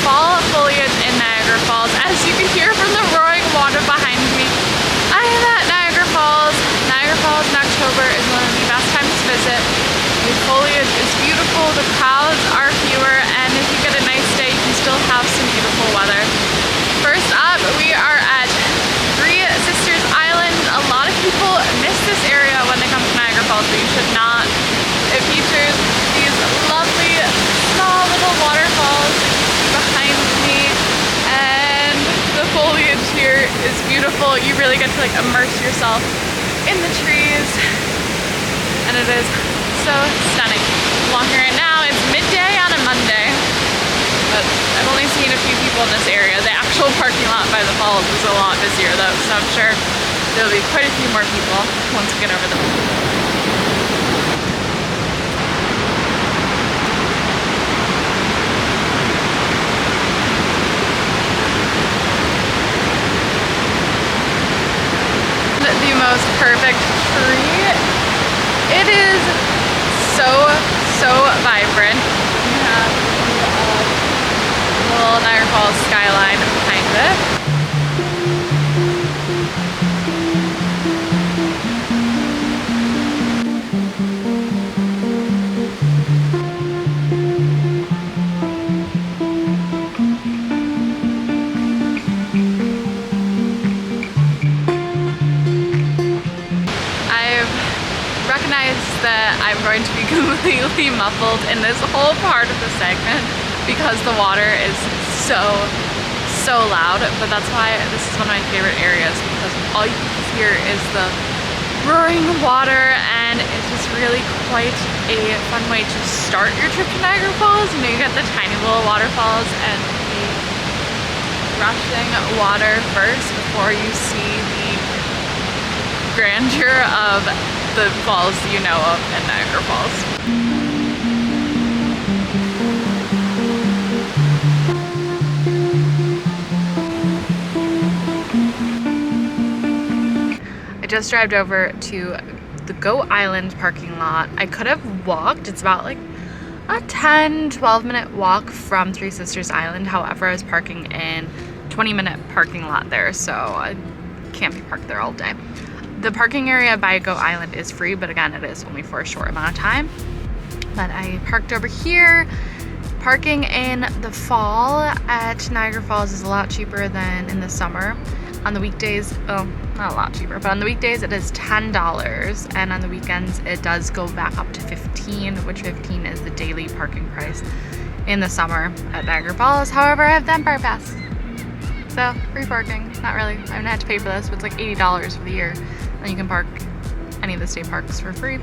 fall foliage in Niagara Falls. As you can hear from the roaring water behind me, I am at Niagara Falls. Niagara Falls in October is one of the best times to visit. The foliage is beautiful, the crowds are fewer, and if you get a nice day, you can still have some beautiful weather. First up, we are at Three Sisters Island. A lot of people miss this area when they come to Niagara Falls, but you should not. It features these lovely small little waterfalls behind me, and the foliage here is beautiful. You really get to like immerse yourself in the trees, and it is so stunning. Along here right now, it's midday on a Monday, but I've only seen a few people in this area. The actual parking lot by the falls is a lot busier though, so I'm sure there'll be quite a few more people once we get over the most perfect tree. It is so vibrant. You have the little Niagara Falls skyline behind it. That I'm going to be completely muffled in this whole part of the segment because the water is so loud, but that's why this is one of my favorite areas, because all you can hear is the roaring water, and it's just really quite a fun way to start your trip to Niagara Falls. You know, you got the tiny little waterfalls and the rushing water first before you see the grandeur of the falls you know of in Niagara Falls. I just drove over to the Goat Island parking lot. I could have walked. It's about like a 10-12 minute walk from Three Sisters Island. However, I was parking in 20-minute parking lot there, so I can't be parked there all day. The parking area by Goat Island is free, but again, it is only for a short amount of time. But I parked over here. Parking in the fall at Niagara Falls is a lot cheaper than in the summer. On the weekdays, oh, not a lot cheaper, but on the weekdays it is $10, and on the weekends it does go back up to $15, which $15 is the daily parking price in the summer at Niagara Falls. However, I have the Empire Pass, so free parking. Not really. I haven't had to pay for this, but it's like $80 for the year. And you can park any of the state parks for free.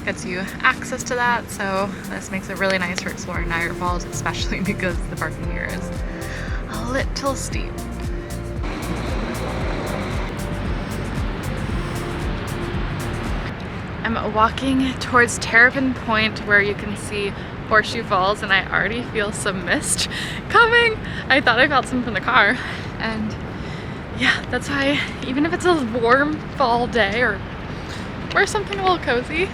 Gets you access to that, so this makes it really nice for exploring Niagara Falls, especially because the parking here is a little steep. I'm walking towards Terrapin Point, where you can see Horseshoe Falls, and I already feel some mist coming. I thought I felt some from the car, and yeah, that's why even if it's a warm fall day, or wear something a little cozy,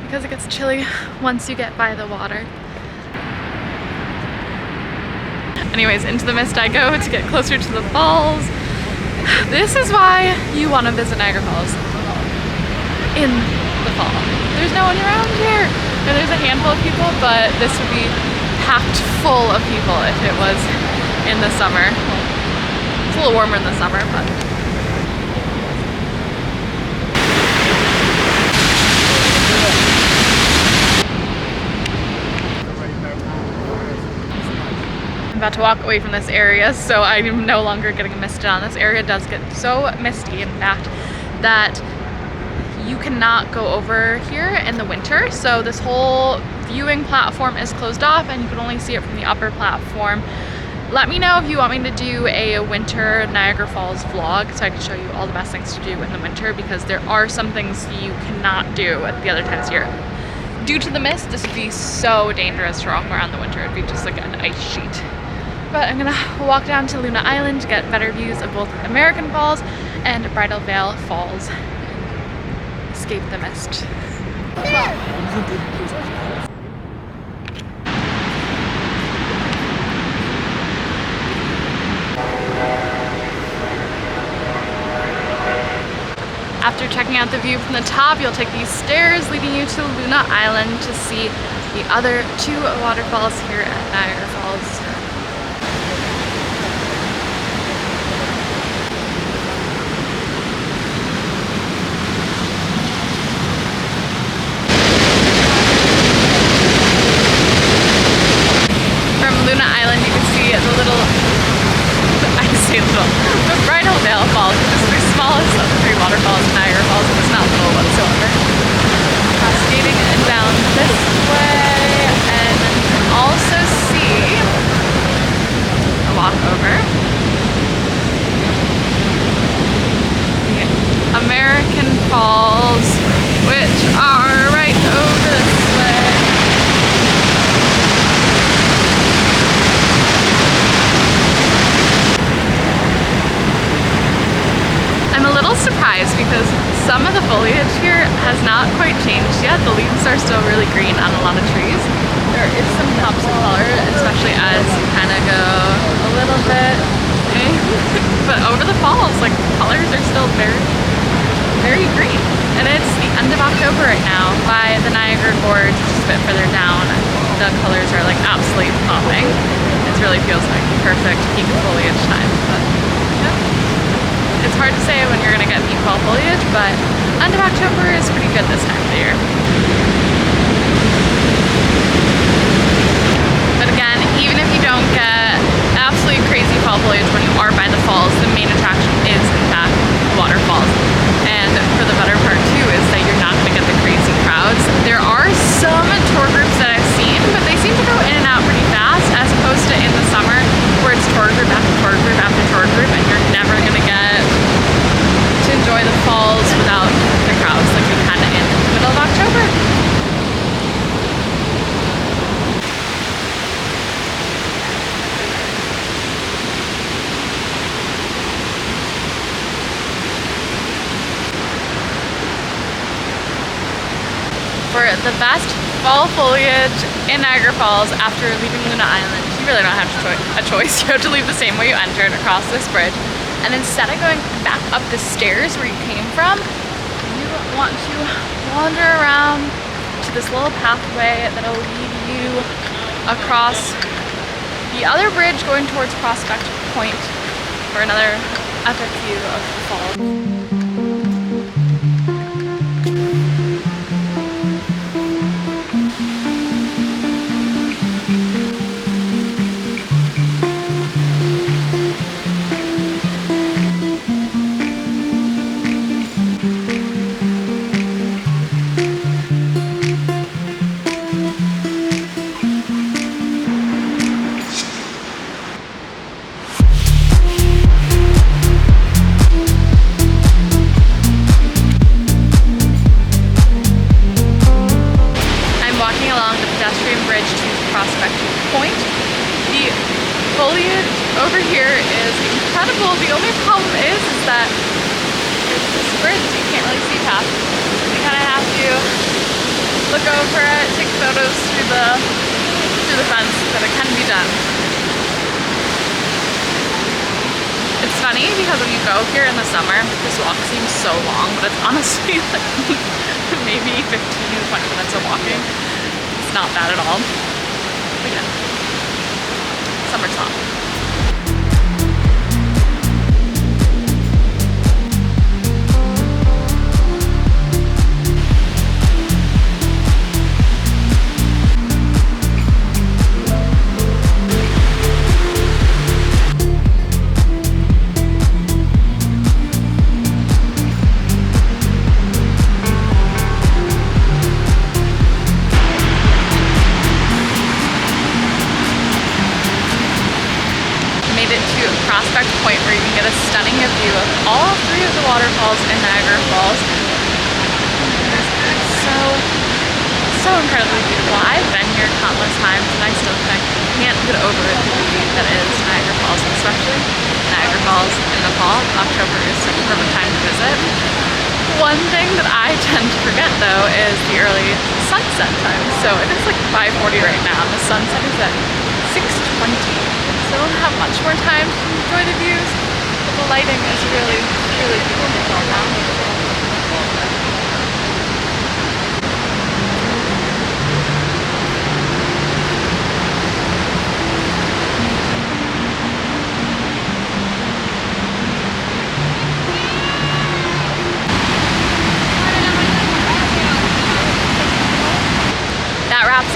because it gets chilly once you get by the water. Anyways, into the mist I go to get closer to the falls. This is why you want to visit Niagara Falls in the fall. There's no one around here. There's a handful of people, but this would be packed full of people if it was in the summer. It's a little warmer in the summer, but I'm about to walk away from this area, so I'm no longer getting misted on. This area does get so misty, in fact, that you cannot go over here in the winter. So this whole viewing platform is closed off, and you can only see it from the upper platform. Let me know if you want me to do a winter Niagara Falls vlog, so I can show you all the best things to do in the winter, because there are some things you cannot do at the other times of year. Due to the mist, this would be so dangerous to walk around the winter. It'd be just like an ice sheet. But I'm gonna walk down to Luna Island to get better views of both American Falls and Bridal Veil Falls and escape the mist. checking out the view from the top, you'll take these stairs leading you to Luna Island to see the other two waterfalls here at Niagara Falls. From Luna Island, you can see the little, I say little, the Bridal Veil Falls, which is the smallest of the three waterfalls in Niagara Falls, and it's not little whatsoever. Cascading down this way, and then you can also see a walk over the American Falls, which are right over this way. I'm a little surprised because some of the foliage here has not quite changed yet. The leaves are still really green on a lot of trees. There is some pops of color, especially as you kind of go a little bit. But over the falls, like, colors are still very, very green. And it's the end of October right now. By the Niagara Gorge, just a bit further down, the colors are like absolutely popping. It really feels like perfect peak foliage time. But yeah. It's hard to say when you're gonna get peak fall foliage, but end of October is pretty good this time of the year. But again, even if you don't get absolutely crazy fall foliage when you are by the falls, the main attraction is in fact the waterfalls. And for the better part too is that you're not gonna get the crazy crowds. There are some tour groups that I've seen, but they seem to go in and out pretty fast, as opposed to in the summer where it's tour group after tour group after tour group, and you're never gonna get to enjoy the falls without the crowds like we had in the middle of October. For the best fall foliage in Niagara Falls after leaving Luna Island, you really don't have a choice. You have to leave the same way you entered, across this bridge. And instead of going back up the stairs where you came from, you want to wander around to this little pathway that'll lead you across the other bridge going towards Prospect Point for another epic view of the falls. Over here is incredible. The only problem is that there's this bridge you can't really see past. You kind of have to look over it, take photos through the fence, but it can be done. It's funny because when you go here in the summer, this walk seems so long, but it's honestly like maybe 15 to 20 minutes of walking. It's not bad at all. But yeah, summer's hot. Prospect Point, where you can get a stunning view of all three of the waterfalls in Niagara Falls. It's so incredibly beautiful. I've been here countless times and I still can't get over the beauty that is Niagara Falls, especially Niagara Falls in the fall. October is such a perfect time to visit. One thing that I tend to forget though is the early sunset time. So it is like 5:40 right now. The sunset is at 6:20. So I don't have much more time to enjoy the views, but the lighting is really, really beautiful now.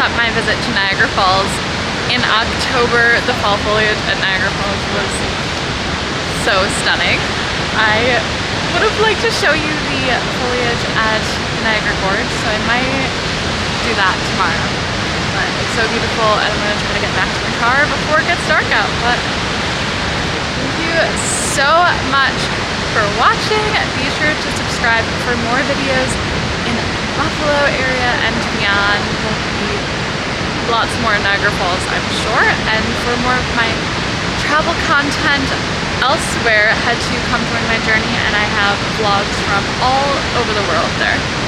recap my visit to Niagara Falls. In October, the fall foliage at Niagara Falls was so stunning. I would have liked to show you the foliage at Niagara Gorge, so I might do that tomorrow. But it's so beautiful, and I'm gonna try to get back to my car before it gets dark out. But thank you so much for watching. Be sure to subscribe for more videos in Buffalo area and beyond. There'll be lots more in Niagara Falls, I'm sure. And for more of my travel content elsewhere, head to Come Join My Journey, and I have vlogs from all over the world there.